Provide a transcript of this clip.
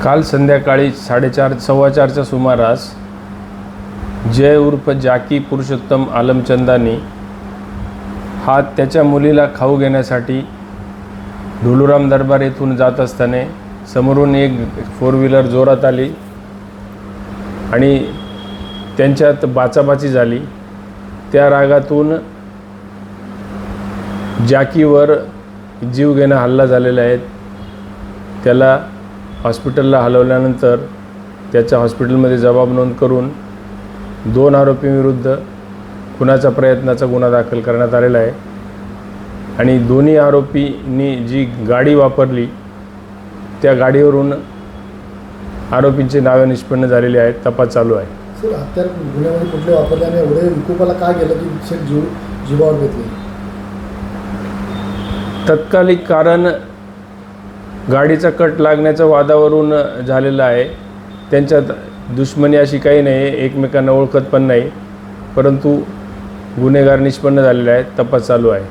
काल संध्याकाळी 4:30 4:15च्या सुमारास जय उर्फ जाकी पुरुषोत्तम आलमचंदानी हा त्याच्या मुलीला खाऊ घेण्यासाठी ढोलूराम दरबार येथून जात असताना समोरून एक 4 व्हीलर जोरात आली आणि त्यांच्यात बाचाबाची झाली। त्या रागातून जाकीवर जीवघेणा हल्ला झालेला आहे। त्याला हॉस्पिटलला हलवल्यानंतर त्याच्या हॉस्पिटलमध्ये जबाब नोंद करून 2 आरोपींविरुद्ध खुनाचा प्रयत्नाचा गुन्हा दाखल करण्यात आलेला आहे आणि दोन्ही आरोपींनी जी गाडी वापरली त्या गाडीवरून आरोपींची नावे निष्पन्न झालेली आहेत। तपास चालू आहे। सर, हत्यार गुन्ह्यामध्ये कुठले वापरल्याने एवढे विकोपाला काय गेलं की शेत जीवावर घेतले? तत्कालिक कारण गाडीचा कट लागण्याच्या वादावरून झालेला आहे। त्यांच्यात दुश्मनी अशी काही नाही, एकमेकांना ओळखत पण नाही, परंतु गुन्हेगार निष्पन्न झालेले आहेत। तपास चालू आहे।